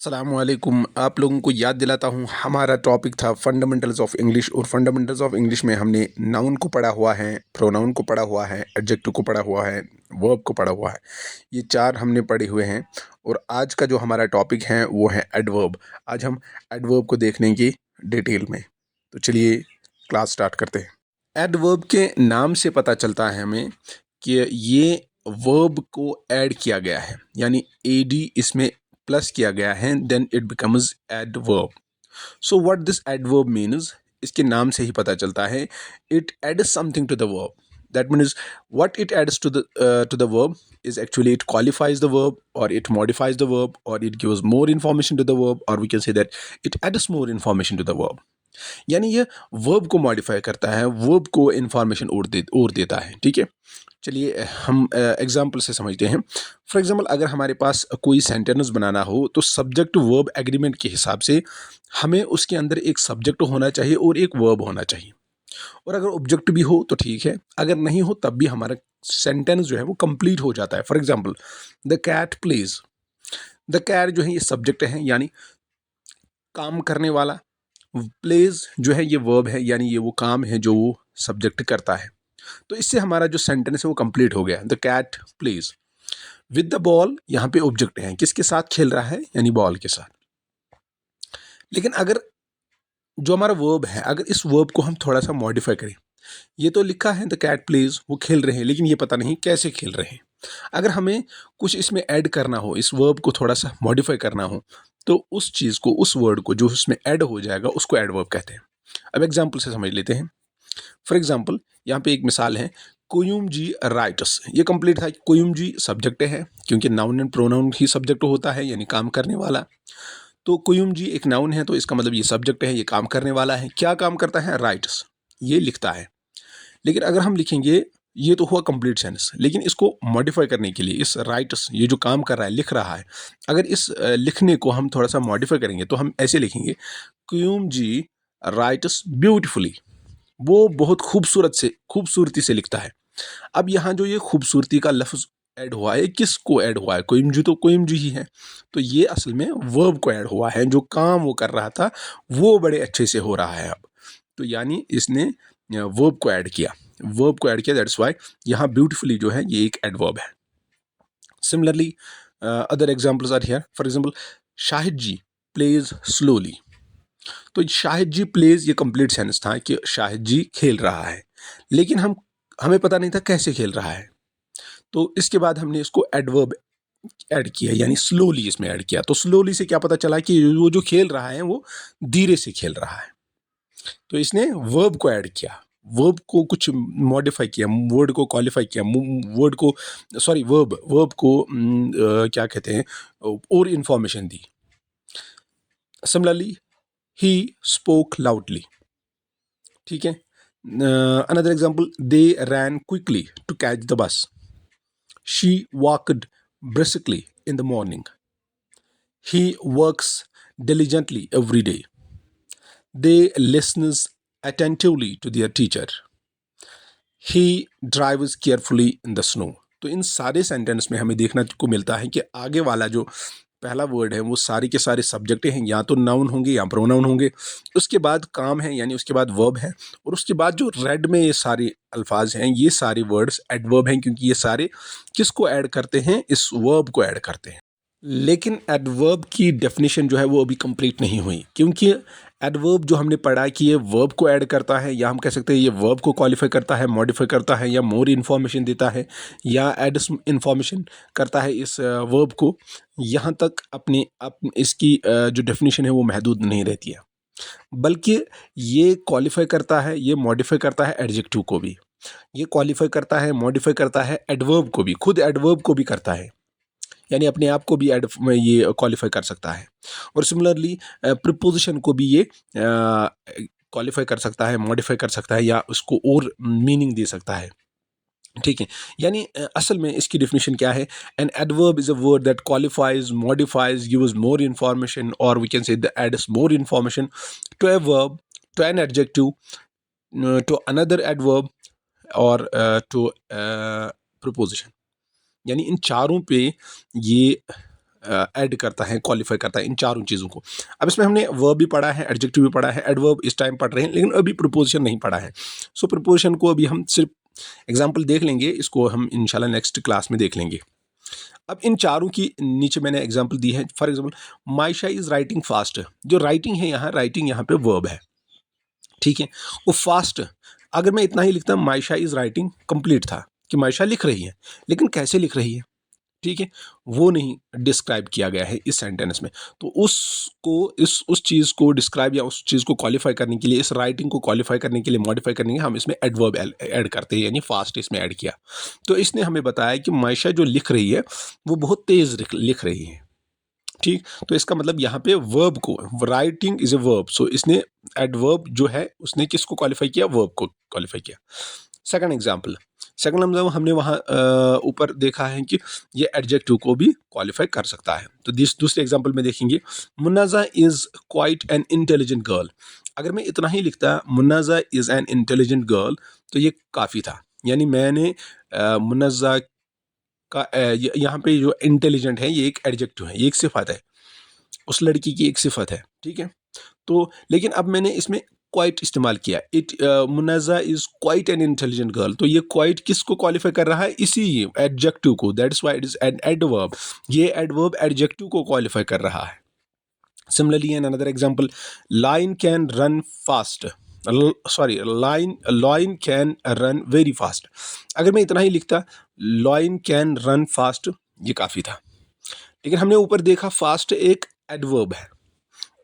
अस्सलामुअलैकुम। आप लोगों को याद दिलाता हूँ, हमारा टॉपिक था फंडामेंटल्स ऑफ इंग्लिश, और फंडामेंटल्स ऑफ इंग्लिश में हमने नाउन को पढ़ा हुआ है, प्रोनाउन को पढ़ा हुआ है, एडजेक्टिव को पढ़ा हुआ है, वर्ब को पढ़ा हुआ है। ये चार हमने पढ़े हुए हैं। और आज का जो हमारा टॉपिक है वो है एडवर्ब। आज हम एडवर्ब को देखने की डिटेल में। तो चलिए क्लास स्टार्ट करते हैं। एडवर्ब के नाम से पता चलता है हमें कि ये वर्ब को ऐड किया गया है, यानी एडी इसमें प्लस किया गया है, then it becomes adverb. So what this adverb means, इसके नाम से ही पता चलता है। It adds something to the verb. That means what it adds to the verb is actually it qualifies the verb, or it modifies the verb, or it gives more information to the verb, or we can say that it adds more information to the verb। यानी ये verb को modify करता है, verb को information और देता है। ठीक है, चलिए हम एग्जांपल से समझते हैं। फॉर एग्जांपल, अगर हमारे पास कोई सेंटेंस बनाना हो तो सब्जेक्ट वर्ब एग्रीमेंट के हिसाब से हमें उसके अंदर एक सब्जेक्ट होना चाहिए और एक वर्ब होना चाहिए। और अगर ऑब्जेक्ट भी हो तो ठीक है, अगर नहीं हो तब भी हमारा सेंटेंस जो है वो कंप्लीट हो जाता है। For example, the cat plays. The cat जो है ये सब्जेक्ट है, यानी काम करने वाला। प्लेज जो है ये वर्ब है, यानी ये वो काम है जो वो सब्जेक्ट करता है। तो इससे हमारा जो सेंटेंस है वो कंप्लीट हो गया। The cat plays with the ball, यहाँ पे ऑब्जेक्ट है, किसके साथ खेल रहा है, यानी बॉल के साथ। लेकिन अगर जो हमारा वर्ब है, अगर इस वर्ब को हम थोड़ा सा मॉडिफाई करें, ये तो लिखा है द कैट प्लेज, वो खेल रहे हैं, लेकिन ये पता नहीं कैसे खेल रहे हैं। अगर हमें कुछ इसमें ऐड करना हो, इस वर्ब को थोड़ा सा मॉडिफाई करना हो, तो उस चीज़ को, उस वर्ड को जो उसमें ऐड हो जाएगा, उसको एडवर्ब कहते हैं। अब एग्जाम्पल से समझ लेते हैं। फॉर एग्जाम्पल, यहाँ पे एक मिसाल है, कोयुम जी राइटस। ये कंप्लीट था। कोयुम जी सब्जेक्ट है, क्योंकि noun and pronoun he subject होता है, यानी काम करने वाला। तो कोयुम जी एक नाउन है, तो इसका मतलब ये सब्जेक्ट है, ये काम करने वाला है। क्या काम करता है, राइटस, ये लिखता है। लेकिन अगर हम लिखेंगे, ये तो हुआ कंप्लीट सेंस, लेकिन इसको मॉडिफाई करने के लिए इस राइटस, ये जो काम कर रहा है, लिख रहा है, अगर इस लिखने को हम थोड़ा सा मॉडिफाई करेंगे तो हम ऐसे लिखेंगे, क्यूम जी राइटस ब्यूटिफुली। वो बहुत खूबसूरती से लिखता है। अब यहाँ जो ये खूबसूरती का लफ्ज़ ऐड हुआ है, किसको ऐड हुआ है, कोइमजी, तो कोइमजी ही है। तो ये असल में वर्ब को ऐड हुआ है, जो काम वो कर रहा था वो बड़े अच्छे से हो रहा है अब। तो यानी इसने वर्ब को ऐड किया, दैट्स वाई यहाँ ब्यूटीफुली जो है ये एक एडवर्ब है। Similarly other examples are here. For example, Shahid ji plays slowly. तो शाहिद जी प्लेज ये कंप्लीट सेंस था कि शाहिद जी खेल रहा है, लेकिन हमें पता नहीं था कैसे खेल रहा है। तो इसके बाद हमने इसको एडवर्ब ऐड किया, यानी स्लोली इसमें ऐड किया। तो स्लोली से क्या पता चला कि वो जो खेल रहा है वो धीरे से खेल रहा है। तो इसने वर्ब को ऐड किया, वर्ब को कुछ मॉडिफाई किया, वर्ड को क्वालिफाई किया, वर्ड को, सॉरी, वर्ब को क्या कहते हैं, और इंफॉर्मेशन दी। Similarly, he spoke loudly. ठीक है। Another example, they ran quickly to catch the bus. She walked briskly in the morning. He works diligently every day. They listens attentively to their teacher. He drives carefully in the snow. तो इन सारे sentence में हमें देखने को मिलता है कि आगे वाला जो पहला वर्ड है वो सारे के सारे सब्जेक्ट हैं, या तो नाउन होंगे या प्रोनाउन होंगे। उसके बाद काम है, यानी उसके बाद वर्ब है। और उसके बाद जो रेड में ये सारे अल्फाज हैं, ये सारे वर्ड्स एडवर्ब हैं, क्योंकि ये सारे किसको ऐड करते हैं, इस वर्ब को ऐड करते हैं। लेकिन एडवर्ब की डेफिनेशन जो है वो अभी कंप्लीट नहीं हुई, क्योंकि एडवर्ब जो हमने पढ़ा कि ये वर्ब को ऐड करता है, या हम कह सकते हैं ये वर्ब को क्वालिफाई करता है, मॉडिफाई करता है, या मोर इन्फॉर्मेशन देता है, या एड्स इन्फॉर्मेशन करता है इस वर्ब को। यहाँ तक इसकी जो डेफिनेशन है वो महदूद नहीं रहती है, बल्कि ये क्वालिफाई करता है, ये मॉडिफाई करता है एडजेक्टिव को भी, ये क्वालिफाई करता है, मॉडिफाई करता है एडवर्ब को भी, खुद एडवर्ब को भी करता है, यानी अपने आप को भी ये क्वालिफाई कर सकता है। और सिमिलरली प्रीपोजिशन को भी ये क्वालिफाई कर सकता है, मॉडिफाई कर सकता है, या उसको और मीनिंग दे सकता है। ठीक है, यानी असल में इसकी डेफिनेशन क्या है, an adverb is a word that qualifies, modifies, gives more information, और we can say adds more information to a verb, to an adjective, to another adverb, और टू प्रीपोजिशन। यानी इन चारों पे ये ऐड करता है, क्वालिफाई करता है इन चारों चीज़ों को। अब इसमें हमने वर्ब भी पढ़ा है, एडजेक्टिव भी पढ़ा है, एडवर्ब इस टाइम पढ़ रहे हैं, लेकिन अभी प्रीपोजिशन नहीं पढ़ा है। सो प्रीपोजिशन को अभी हम सिर्फ एग्जाम्पल देख लेंगे, इसको हम इंशाल्लाह नेक्स्ट क्लास में देख लेंगे। अब इन चारों की नीचे मैंने एग्जाम्पल दी है। For example, Maysha is writing fast. जो राइटिंग है यहाँ, राइटिंग यहाँ पे वर्ब है, ठीक है। वो फास्ट, अगर मैं इतना ही लिखता मायशा इज़ राइटिंग, कंप्लीट था कि मायशा लिख रही है, लेकिन कैसे लिख रही है, ठीक है, वो नहीं डिस्क्राइब किया गया है इस सेंटेंस में। तो उसको उस चीज़ को डिस्क्राइब या उस चीज़ को क्वालिफाई करने के लिए, इस राइटिंग को क्वालिफाई करने के लिए, मॉडिफाई करने के लिए हम इसमें एडवर्ब ऐड करते हैं, यानी फास्ट इसमें ऐड किया। तो इसने हमें बताया कि मायशा जो लिख रही है वो बहुत तेज़ लिख रही है, ठीक। तो इसका मतलब यहाँ पे वर्ब को, राइटिंग इज ए वर्ब, सो इसने एडवर्ब जो है उसने किसको क्वालिफाई किया, वर्ब को क्वालिफाई किया। सेकंड एग्जाम्पल, हमने वहाँ ऊपर देखा है कि ये एडजेक्टिव को भी क्वालिफाई कर सकता है। तो दूसरे एग्जाम्पल में देखेंगे, Munnaja is quite an intelligent girl. अगर मैं इतना ही लिखता Munnaja is an intelligent girl, तो ये काफ़ी था। यानी मैंने मुन्नाजा का यहाँ पे जो इंटेलिजेंट है ये एक एडजेक्टिव है, ये एक सिफत है, उस लड़की की एक सिफत है, ठीक है। तो लेकिन अब मैंने इसमें क्वाइट इस्तेमाल किया, Munnaja is quite an intelligent girl. तो ये क्वाइट किसको क्वालिफाई कर रहा है, इसी एडजेक्टिव को, that's why it is an adverb. ये एडवर्ब एडजेक्टिव को क्वालिफाई कर रहा है। Similarly in another example, line can run fast, line can run very fast. अगर मैं इतना ही लिखता लाइन कैन रन फास्ट, ये काफ़ी था। लेकिन हमने ऊपर देखा फास्ट एक एडवर्ब है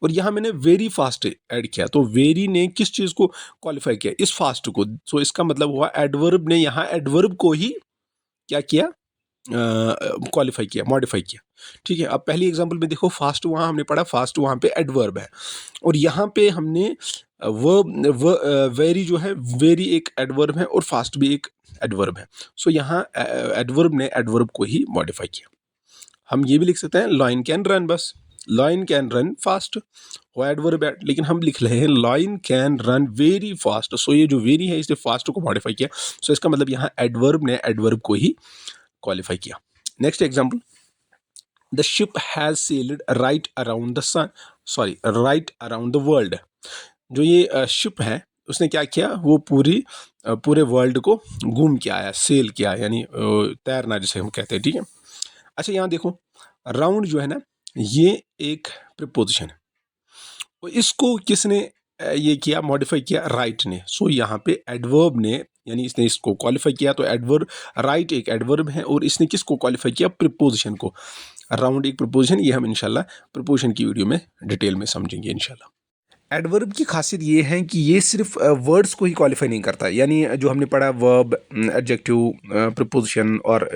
और यहाँ मैंने वेरी फास्ट ऐड किया, तो वेरी ने किस चीज़ को क्वालिफाई किया, इस फास्ट को। सो इसका मतलब हुआ एडवर्ब ने यहाँ एडवर्ब को ही क्या किया, क्वालिफाई किया, मॉडिफाई किया, ठीक है। अब पहली एग्जांपल में देखो, फास्ट वहाँ हमने पढ़ा, फास्ट वहाँ पे एडवर्ब है और यहाँ पे हमने वर्ब वेरी जो है, वेरी एक एडवर्ब है और फास्ट भी एक एडवर्ब है। सो यहाँ एडवर्ब ने एडवर्ब को ही मॉडिफाई किया। हम ये भी लिख सकते हैं लाइन कैन रन, बस लाइन कैन रन फास्ट, वो एडवर्ब है, लेकिन हम लिख रहे हैं line can run very fast. So ये जो वेरी है इसने फास्ट को मॉडिफाई किया। सो इसका मतलब यहाँ एडवर्ब ने एडवर्ब को ही क्वालिफाई किया। Next example, the ship has sailed right around the sun, sorry right around the world. जो ये शिप है उसने क्या किया, वो पूरे वर्ल्ड को घूम के आया, सेल किया, यानी तैरना जिसे हम कहते हैं, ठीक है। अच्छा यहाँ देखो, राउंड जो है ना, ये एक प्रीपोजिशन है और इसको किसने ये किया, मॉडिफाई किया, राइट ने। सो यहाँ पे एडवर्ब ने, यानी इसने इसको क्वालिफाई किया। तो एडवर्ब, राइट एक एडवर्ब है और इसने किसको क्वालिफाई किया, प्रीपोजिशन को। राउंड एक प्रीपोजिशन, ये हम इंशाल्लाह प्रीपोजिशन की वीडियो में डिटेल में समझेंगे इंशाल्लाह। एडवर्ब की खासियत ये है कि ये सिर्फ वर्ड्स को ही क्वालिफाई नहीं करता, यानी जो हमने पढ़ा वर्ब, एडजेक्टिव, प्रीपोजिशन और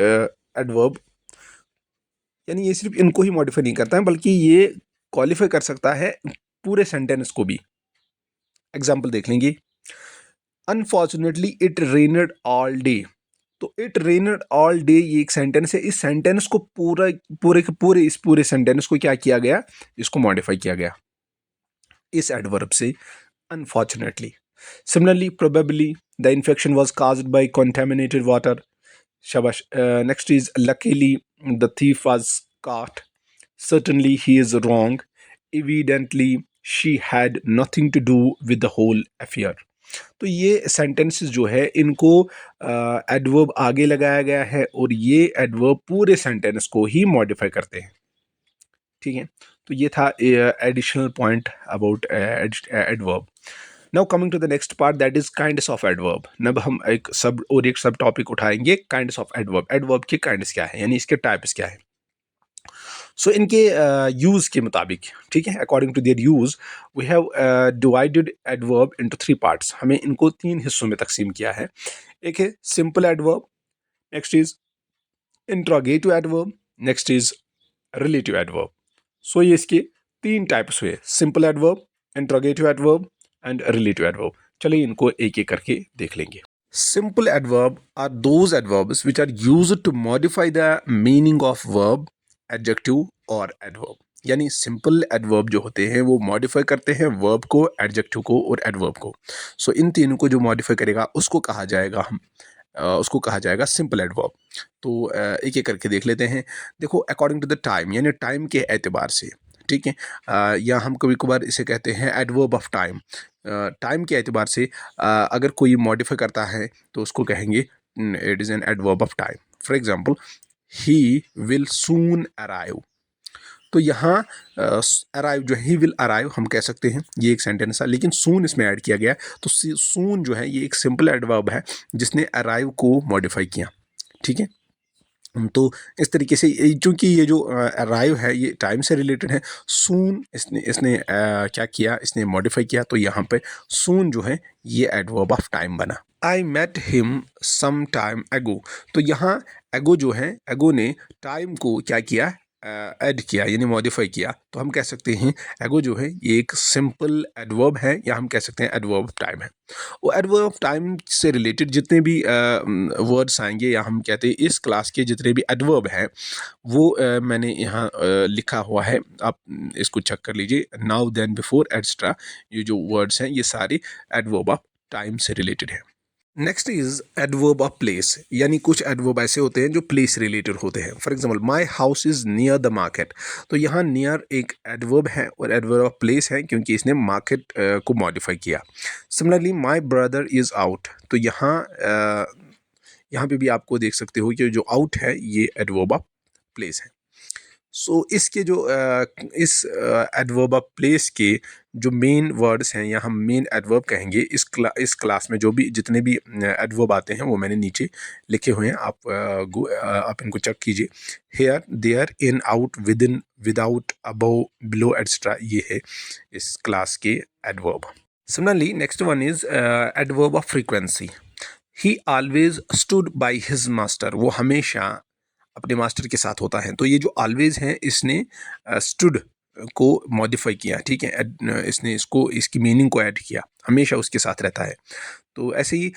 एडवर्ब, यानी ये सिर्फ इनको ही मॉडिफाई नहीं करता है, बल्कि ये क्वालिफाई कर सकता है पूरे सेंटेंस को भी। एग्जाम्पल देख लेंगे, अनफॉर्चुनेटली इट रेनड ऑल डे। तो इट रेनड ऑल डे ये एक सेंटेंस है, इस सेंटेंस को इस पूरे सेंटेंस को क्या किया गया, इसको मॉडिफाई किया गया इस एडवर्ब से, unfortunately. Similarly, probably the infection was caused by contaminated water. शाबाश। Next is luckily the thief was caught. Certainly he is wrong. Evidently she had nothing to do with the whole affair. तो ये sentences जो है इनको adverb आगे लगाया गया है और ये एडवर्ब पूरे सेंटेंस को ही मॉडिफाई करते हैं, ठीक है। तो ये था additional point about adverb. Now coming to the next part, that is kinds of adverb. अब हम एक सब टॉपिक उठाएंगे, काइंड्स ऑफ एडवर्ब। एडवर्ब के काइंड्स क्या है, यानी इसके टाइप्स क्या है। सो इनके यूज के मुताबिक, ठीक है, according to their use we have divided adverb into 3 parts. हमें इनको 3 हिस्सों में तकसीम किया है। एक है simple adverb, next is interrogative adverb, next is relative adverb. So ये इसके 3 टाइप्स हुए, simple adverb, interrogative adverb and relative adverb. चलिए इनको एक एक करके देख लेंगे। Simple adverb are those adverbs which are used to modify the meaning of verb, adjective और एडवर्ब। यानी सिंपल एडवर्ब जो होते हैं वो मॉडिफाई करते हैं वर्ब को, एडजेक्टिव को और एडवर्ब को। सो इन तीनों को जो मॉडिफाई करेगा उसको कहा जाएगा हम उसको कहा जाएगा सिंपल एडवर्ब। तो एक एक करके देख लेते हैं। देखो, अकॉर्डिंग टू द टाइम, यानी टाइम के एतबार से, ठीक है, या हम कभी कभार इसे कहते हैं एडवर्ब ऑफ टाइम। टाइम के एतबार से अगर कोई मॉडिफाई करता है तो उसको कहेंगे it is an adverb of time. For example, he will soon arrive. तो यहाँ अराइव जो है, ही विल अराइव हम कह सकते हैं, ये एक सेंटेंस है, लेकिन सून इसमें ऐड किया गया है। तो सून जो है ये एक सिंपल एडवर्ब है जिसने अराइव को मॉडिफाई किया, ठीक है। तो इस तरीके से चूंकि ये जो अराइव है ये टाइम से रिलेटेड है, सून इसने इसने क्या किया, इसने मॉडिफाई किया, तो यहाँ पे सून जो है ये एडवर्ब ऑफ टाइम बना। I met him some time ago. तो यहाँ एगो जो है, एगो ने टाइम को क्या किया, ऐड किया, यानी मॉडिफाई किया। तो हम कह सकते हैं एगो जो है ये एक सिंपल एडवर्ब है, या हम कह सकते हैं एडवर्ब ऑफ टाइम है। वो एडवर्ब ऑफ टाइम से रिलेटेड जितने भी वर्ड्स आएंगे, या हम कहते हैं इस क्लास के जितने भी एडवर्ब हैं, वो मैंने यहाँ लिखा हुआ है, आप इसको चेक कर लीजिए। नाउ, देन, बिफोर, एट्सेट्रा, ये जो वर्ड्स हैं ये सारे एडवर्ब ऑफ टाइम से रिलेटेड है। Next is adverb of place, यानी कुछ एडवर्ब ऐसे होते हैं जो प्लेस रिलेटेड होते हैं। For example, my house is near the market. तो यहाँ नियर एक एडवर्ब है और एडवर्ब ऑफ प्लेस है क्योंकि इसने मार्केट को मॉडिफाई किया। Similarly, my brother is out. तो यहाँ पे भी आपको देख सकते हो कि जो आउट है ये एडवर्ब ऑफ प्लेस है। सो इसके जो इस एडवर्ब ऑफ प्लेस के जो मेन वर्ड्स हैं, या हम मेन एडवर्ब कहेंगे, इस क्लास में जो भी जितने भी एडवर्ब आते हैं वो मैंने नीचे लिखे हुए हैं, आप इनको चेक कीजिए। Here, there, in, out, within, without, above, below, etcetera, ये है इस क्लास के adverb. Similarly, next one is adverb of frequency. He always stood by his master. वो हमेशा अपने मास्टर के साथ होता है। तो ये जो ऑलवेज है इसने स्टूड को मॉडिफाई किया, ठीक है, इसने इसकी मीनिंग को ऐड किया, हमेशा उसके साथ रहता है। तो ऐसे ही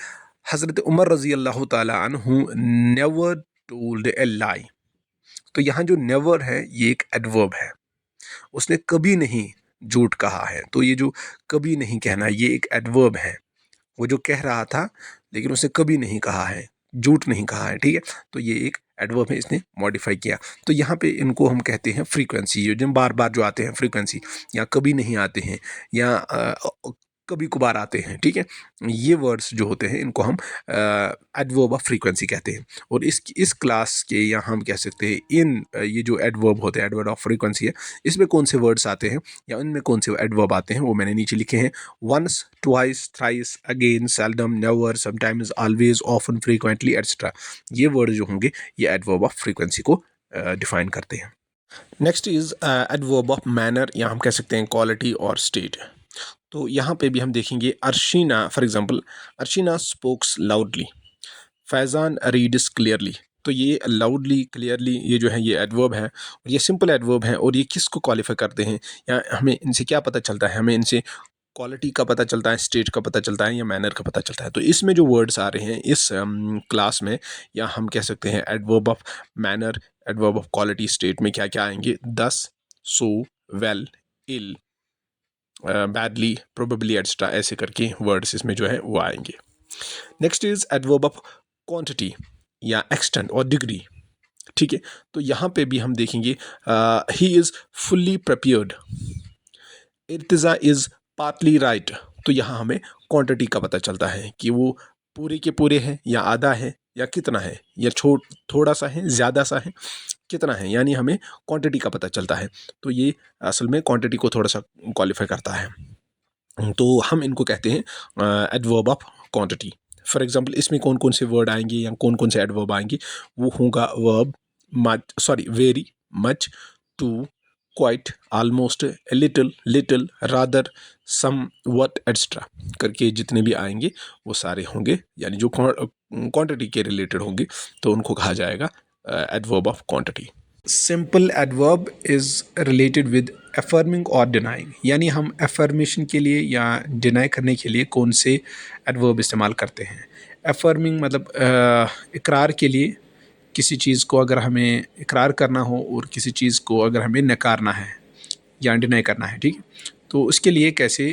हज़रत उमर रज़ी अल्लाह ताला अन्हु नेवर टोल्ड ए लाई। तो यहाँ जो नेवर है ये एक एडवर्ब है, उसने कभी नहीं झूठ कहा है। तो ये जो कभी नहीं कहना ये एक एडवर्ब है। वो जो कह रहा था लेकिन उसने कभी नहीं कहा है, झूठ नहीं कहा है, ठीक है। तो ये एक एडवर्ब है, इसने मॉडिफाई किया। तो यहाँ पे इनको हम कहते हैं फ्रीक्वेंसी। ये जो बार बार जो आते हैं फ्रीक्वेंसी, या कभी नहीं आते हैं, या कभी कभार आते हैं, ठीक है, ये वर्ड्स जो होते हैं इनको हम एडवर्ब ऑफ फ्रीक्वेंसी कहते हैं। और इस क्लास के, या हम कह सकते हैं ये जो एडवर्ब होते हैं, एडवर्ब ऑफ फ्रीक्वेंसी है, इसमें कौन से वर्ड्स आते हैं या उनमें कौन से एडवर्ब आते हैं वो मैंने नीचे लिखे हैं। Once, twice, thrice, again, seldom, never, sometimes, always, often, frequently, etcetera, ये वर्ड जो होंगे ये एडवर्ब ऑफ फ्रीक्वेंसी को डिफाइन करते हैं। Next is adverb of manner, या हम कह सकते हैं क्वालिटी और स्टेट। तो यहाँ पे भी हम देखेंगे Arshina, for example, Arshina spokes loudly, Faizan reads clearly. तो ये लाउडली, क्लियरली, ये जो है ये एडवर्ब है, और ये सिंपल एडवर्ब है। और ये किसको क्वालिफाई करते हैं, या हमें इनसे क्या पता चलता है, हमें इनसे क्वालिटी का पता चलता है, स्टेट का पता चलता है, या मैनर का पता चलता है। तो इसमें जो वर्ड्स आ रहे हैं इस क्लास में, या हम कह सकते हैं adverb of manner, adverb of quality, state में क्या क्या आएंगे, thus, so, well, ill, badly, probably, etcetera, ऐसे करके वर्ड्स इसमें जो है वो आएंगे। Next is adverb of quantity या एक्सटेंट और डिग्री, ठीक है। तो यहाँ पे भी हम देखेंगे he is fully prepared, Irtiza is partly right. तो यहाँ हमें क्वांटिटी का पता चलता है कि वो पूरे के पूरे हैं, या आधा है, या कितना है, या थोड़ा सा है, ज़्यादा सा है, कितना है, यानी हमें क्वांटिटी का पता चलता है। तो ये असल में क्वांटिटी को थोड़ा सा क्वालिफाई करता है। तो हम इनको कहते हैं adverb of quantity. For example, इसमें कौन कौन से वर्ड आएंगे या कौन कौन से एडवर्ब आएंगे, वो होगा verb, very, much, too, quite, almost, little, little, rather, some, what, etcetera करके जितने भी आएंगे वो सारे होंगे, यानी जो क्वांटिटी के रिलेटेड होंगे तो उनको कहा जाएगा adverb of quantity. Simple adverb is related with affirming और डिनाइंग, यानी हम अफर्मेशन के लिए या डिनाई करने के लिए कौन से एडवर्ब इस्तेमाल करते हैं। अफर्मिंग मतलब इकरार के लिए, किसी चीज़ को अगर हमें इकरार करना हो और किसी चीज़ को अगर हमें नकारना है या डिनाई करना है, ठीक है, तो उसके लिए कैसे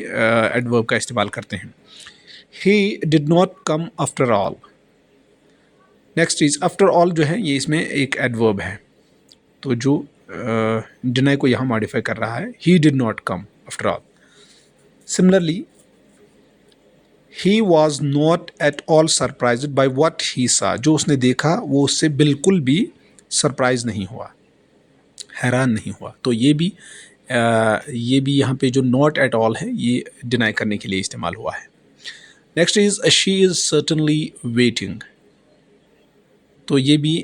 एडवर्ब का इस्तेमाल करते हैं। He did not come after all. Next is after all जो है ये इसमें एक एडवर्ब है, तो जो डिनाई को यहाँ मॉडिफाई कर रहा है, he did not come after all. Similarly he was not at all surprise by what he सा, जो उसने देखा वो उससे बिल्कुल भी सरप्राइज नहीं हुआ, हैरान नहीं हुआ। तो ये भी यहाँ पे जो नॉट एट ऑल है ये डिनाई करने के लिए इस्तेमाल हुआ है। Next is she is certainly waiting, तो ये भी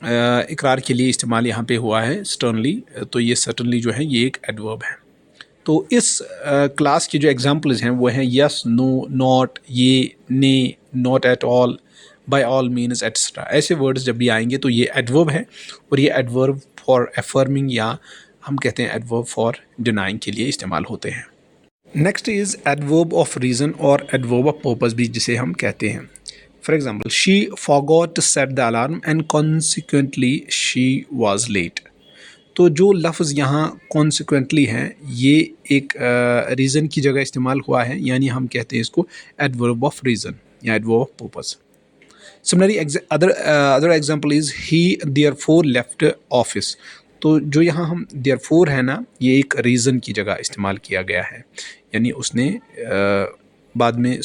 इकरार के लिए इस्तेमाल यहाँ पे हुआ है सर्टनली, तो ये सर्टनली जो है ये एक एडवर्ब है। तो इस क्लास के जो एग्जांपल्स हैं वो हैं yes, no, not, yea, nay, not at all, by all means etcetera. ऐसे वर्ड्स जब भी आएंगे तो ये एडवर्ब है, और ये एडवर्ब फॉर अफर्मिंग या हम कहते हैं एडवर्ब फॉर डिनाइंग के लिए इस्तेमाल होते हैं। Next is adverb of reason और एडवर्ब ऑफ पर्पस भी जिसे हम कहते हैं। For example, she forgot to set the alarm and consequently she was late. तो जो लफ्ज़ यहाँ कॉन्सिक्वेंटली है ये एक रीज़न की जगह इस्तेमाल हुआ है, यानी हम कहते हैं इसको एडवर्ब ऑफ रीज़न या adverb of purpose. Similarly other example is he therefore left office. तो जो यहाँ हम देयरफॉर है ना, ये एक रीज़न की जगह इस्तेमाल किया गया है, यानी उसने बाद में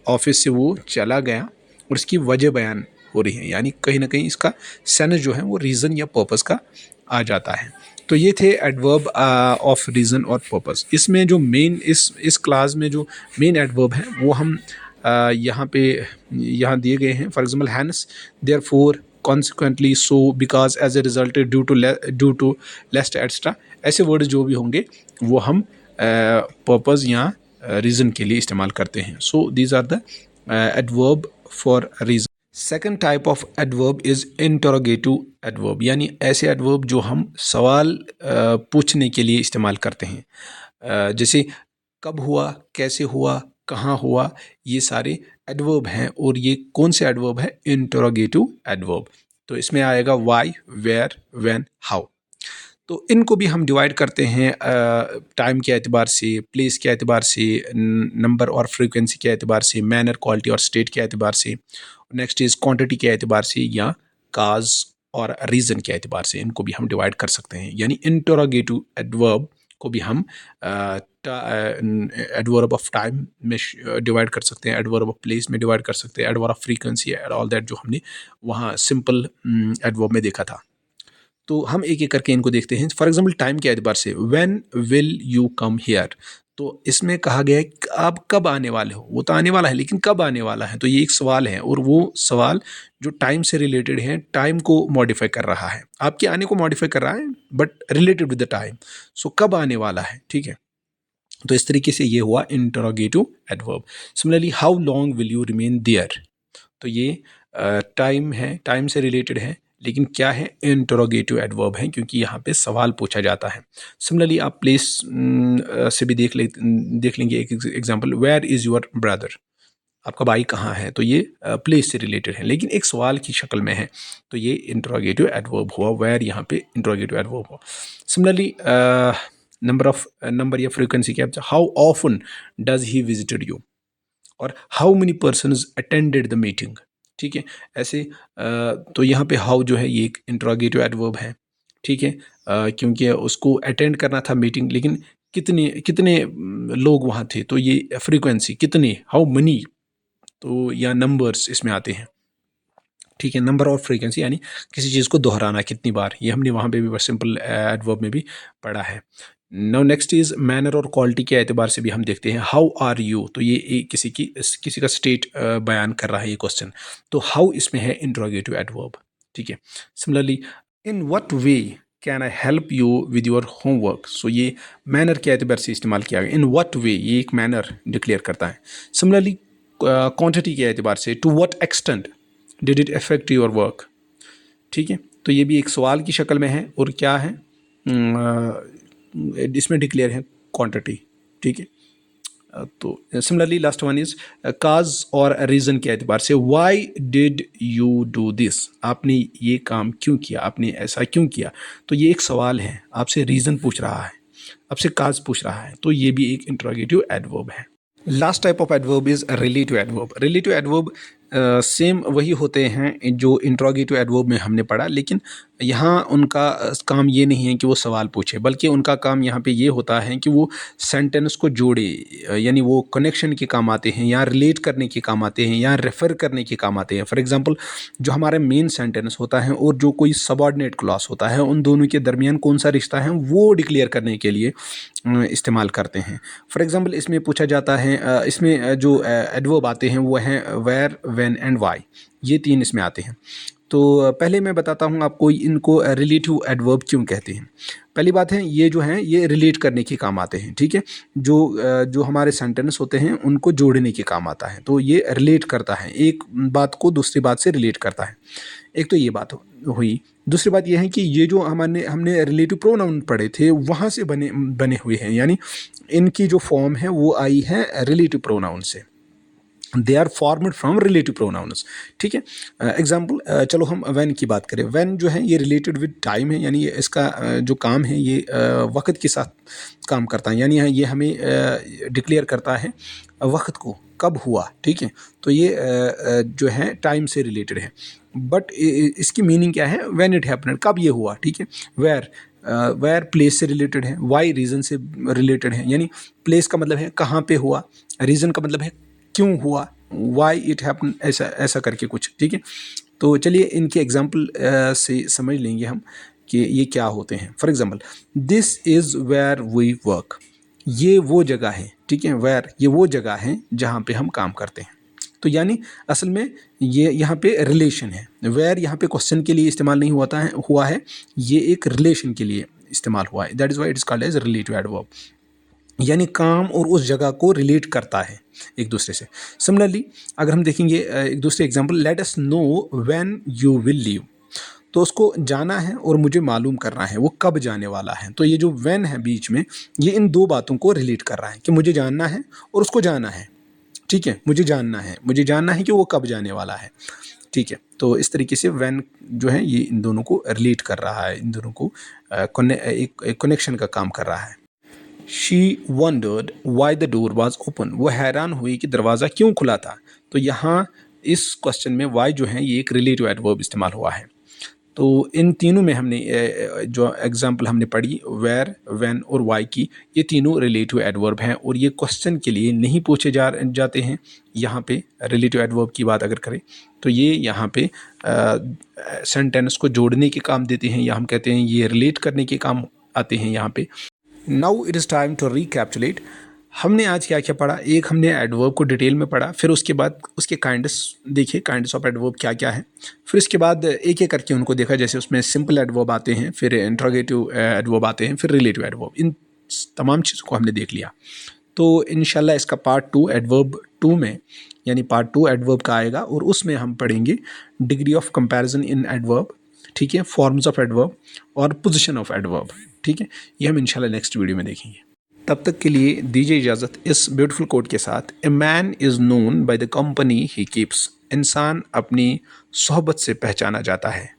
ऑफिस से वो चला गया और इसकी वजह बयान हो रही है, यानी कहीं ना कहीं इसका सेंस जो है वो रीज़न या पर्पस का आ जाता है। तो ये थे एडवर्ब ऑफ रीज़न और पर्पस। इसमें जो मेन इस क्लास में जो मेन एडवर्ब है वो हम यहाँ दिए गए हैं। For example, hence, therefore, consequently, so, because, as a result, due to, lest, etcetera. ऐसे वर्ड जो भी होंगे वो हम पर्पस या रीज़न के लिए इस्तेमाल करते हैं। So these are the adverb for reason. Second type of adverb is interrogative adverb, यानी ऐसे एडवर्ब जो हम सवाल पूछने के लिए इस्तेमाल करते हैं, जैसे कब हुआ, कैसे हुआ, कहाँ हुआ, ये सारे एडवर्ब हैं। और ये कौन से एडवर्ब है? Interrogative adverb. तो इसमें आएगा वाई, वेयर, व्हेन, हाउ। तो इनको भी हम डिवाइड करते हैं टाइम के एतबार से, प्लेस के एतबार से, नंबर और फ्रीक्वेंसी के एतबार से, मैनर, क्वालिटी और स्टेट के एतबार से, नेक्स्ट इज़ क्वांटिटी के एतबार से, या काज और रीज़न के एतबार से। इनको भी हम डिवाइड कर सकते हैं, यानी इंटरोगेटिव एडवर्ब को भी हम एडवर्ब ऑफ टाइम में डिवाइड कर सकते हैं, एडवर्ब ऑफ प्लेस में डिवाइड कर सकते हैं, adverb of frequency and all that जो हमने वहाँ सिंपल एडवर्ब में देखा था। तो हम एक एक करके इनको देखते हैं। फॉर एग्जाम्पल, टाइम के एतबार से, when will you come here, तो इसमें कहा गया है कि आप कब आने वाले हो। वो तो आने वाला है, लेकिन कब आने वाला है, तो ये एक सवाल है, और वो सवाल जो टाइम से रिलेटेड है, टाइम को मॉडिफाई कर रहा है, आपके आने को मॉडिफाई कर रहा है, but related with the time. So कब आने वाला है, ठीक है। तो इस तरीके से ये हुआ interrogative adverb. Similarly, how long will you remain there, तो ये टाइम है, टाइम से रिलेटेड है, लेकिन क्या है? इंटरोगेटिव एडवर्ब है, क्योंकि यहाँ पे सवाल पूछा जाता है। सिमिलरली, आप प्लेस से भी देख लेंगे एक example, where is your brother, आपका भाई कहाँ है, तो ये प्लेस से रिलेटेड है, लेकिन एक सवाल की शक्ल में है, तो ये इंटरोगेटिव एडवर्ब हुआ, वेयर यहाँ पे इंटरोगेटिव एडवर्ब हुआ। सिमिलरली, नंबर या फ्रीक्वेंसी क्या, how often does he visited you, और how many persons attended the meeting, ठीक है। ऐसे तो यहाँ पे हाउ जो है ये एक इंटरोगेटिव एडवर्ब है, ठीक है, क्योंकि उसको अटेंड करना था मीटिंग, लेकिन कितने कितने लोग वहाँ थे, तो ये फ्रीक्वेंसी कितने, हाउ मनी, तो या नंबर्स इसमें आते हैं, ठीक है। नंबर और फ्रीक्वेंसी यानी किसी चीज़ को दोहराना कितनी बार, ये हमने वहाँ पे भी सिंपल एडवर्ब में भी पढ़ा है। नाउ नेक्स्ट इज़ मैनर और क्वालिटी के एतबार से भी हम देखते हैं, हाउ आर यू, तो ये किसी का स्टेट बयान कर रहा है ये क्वेश्चन, तो हाउ इसमें है इंटरोगेटिव एडवर्ब, ठीक है। Similarly, in what way can I help you with your homework, so ये मैनर के एतबार से इस्तेमाल किया गया। इन व्हाट वे, ये एक मैनर डिक्लेयर करता है। सिमिलरली, क्वांटिटी के एतबार से, to what extent did it affect your work, ठीक है। तो ये भी एक सवाल की शक्ल में है, और क्या है, इसमें डिक्लेयर है क्वांटिटी, ठीक है। तो सिमिलरली लास्ट वन इज काज और रीज़न के एतबार से, why did you do this, आपने ये काम क्यों किया, आपने ऐसा क्यों किया, तो ये एक सवाल है, आपसे रीज़न पूछ रहा है, आपसे काज पूछ रहा है, तो ये भी एक इंटरोगेटिव एडवर्ब है। Last type of adverb is relative adverb. Relative adverb same वही होते हैं जो इंट्रोगेटिव एडवर्ब में हमने पढ़ा, लेकिन यहाँ उनका काम ये नहीं है कि वो सवाल पूछे, बल्कि उनका काम यहाँ पे ये होता है कि वो सेंटेंस को जोड़े, यानी वो कनेक्शन के काम आते हैं, या रिलेट करने के काम आते हैं, या रेफ़र करने के काम आते हैं। फॉर एग्जांपल, जो हमारा मेन सेंटेंस होता है और जो कोई सबऑर्डिनेट क्लॉज होता है, उन दोनों के दरमियान कौन सा रिश्ता है वो डिक्लेयर करने के लिए इस्तेमाल करते हैं। फॉर एग्जांपल, इसमें पूछा जाता है, इसमें जो एडवर्ब आते हैं वो हैं वेयर, व्हेन एंड व्हाई। ये 3 इसमें आते हैं। तो पहले मैं बताता हूँ आपको इनको रिलेटिव एडवर्ब क्यों कहते हैं। पहली बात है, ये जो हैं ये रिलेट करने के काम आते हैं, ठीक है। जो हमारे सेंटेंस होते हैं उनको जोड़ने के काम आता है, तो ये रिलेट करता है, एक बात को दूसरी बात से रिलेट करता है। एक तो ये बात हुई। दूसरी बात ये है कि ये जो हमने रिलेटिव प्रोनाउन पढ़े थे वहाँ से बने हुए हैं, यानी इनकी जो फॉर्म है वो आई है रिलेटिव प्रोनाउन से। They are formed from relative pronouns, ठीक है। एग्जाम्पल, चलो हम व्हेन की बात करें। व्हेन जो है ये रिलेटेड विद टाइम है, यानी इसका जो काम है ये वक्त के साथ काम करता है, यानी ये हमें डिक्लेयर करता है वक्त को, कब हुआ, ठीक है। तो ये जो है टाइम से रिलेटेड है। बट इसकी मीनिंग क्या है, व्हेन इट हैपन्ड, कब ये हुआ, ठीक है। वेयर प्लेस से रिलेटेड है, वाई रीज़न से रिलेटेड है, यानी प्लेस का मतलब है कहाँ पे हुआ, रीज़न का मतलब है क्यों हुआ, वाई इट हैपन, ऐसा ऐसा करके कुछ, ठीक है। तो चलिए इनके एग्जाम्पल से समझ लेंगे हम कि ये क्या होते हैं। For example, this is where we work, ये वो जगह है, ठीक है। वेयर ये वो जगह है जहाँ पे हम काम करते हैं। तो यानी असल में ये यहाँ पे रिलेशन है। वेयर यहाँ पे क्वेश्चन के लिए इस्तेमाल नहीं हुआ है, ये एक रिलेशन के लिए इस्तेमाल हुआ है। That is why it is called as relative adverb, यानी काम और उस जगह को रिलेट करता है एक दूसरे से। सिमिलरली अगर हम देखेंगे एक दूसरे example, let us know when you will leave, तो उसको जाना है और मुझे मालूम करना है वो कब जाने वाला है। तो ये जो व्हेन है बीच में, ये इन दो बातों को रिलेट कर रहा है कि मुझे जानना है और उसको जाना है, ठीक है। मुझे जानना है कि वो कब जाने वाला है, ठीक है। तो इस तरीके से व्हेन जो है ये इन दोनों को रिलेट कर रहा है, इन दोनों को एक कनेक्शन का काम कर रहा है। She wandered why the door was open, वो हैरान हुई कि दरवाज़ा क्यों खुला था। तो यहाँ इस क्वेश्चन में वाई जो है ये एक रिलेटिव एडवर्ब इस्तेमाल हुआ है। तो इन तीनों में हमने जो एग्जांपल हमने पढ़ी वेयर, व्हेन और वाई की, ये तीनों रिलेटिव एडवर्ब हैं और ये क्वेश्चन के लिए नहीं पूछे जाते हैं। यहाँ पे रिलेटिव एडवर्ब की बात अगर करें तो ये यहाँ पे सेंटेंस को जोड़ने के काम देते हैं, या हम कहते हैं ये रिलेट करने के काम आते हैं यहाँ पे। Now it is time to recapitulate. हमने आज क्या क्या पढ़ा, एक हमने एडवर्ब को डिटेल में पढ़ा, फिर उसके बाद उसके काइंड्स देखे, काइंड्स ऑफ एडवर्ब क्या क्या है, फिर उसके बाद एक एक करके उनको देखा, जैसे उसमें सिंपल एडवर्ब आते हैं, फिर इंट्रोगेटिव एडवर्ब आते हैं, फिर रिलेटिव एडवर्ब, इन तमाम चीज़ों को हमने देख लिया। तो इंशाल्लाह इसका पार्ट 2 एडवर्ब 2 में, यानी पार्ट 2 एडवर्ब का आएगा और उसमें हम पढ़ेंगे degree of comparison in adverb, ठीक है, फॉर्म्स ऑफ एडवर्ब और पोजीशन ऑफ एडवर्ब, ठीक है। ये हम इंशाल्लाह नेक्स्ट वीडियो में देखेंगे। तब तक के लिए दीजिए इजाज़त इस ब्यूटीफुल कोट के साथ, a man is known by the company he keeps, इंसान अपनी सोहबत से पहचाना जाता है।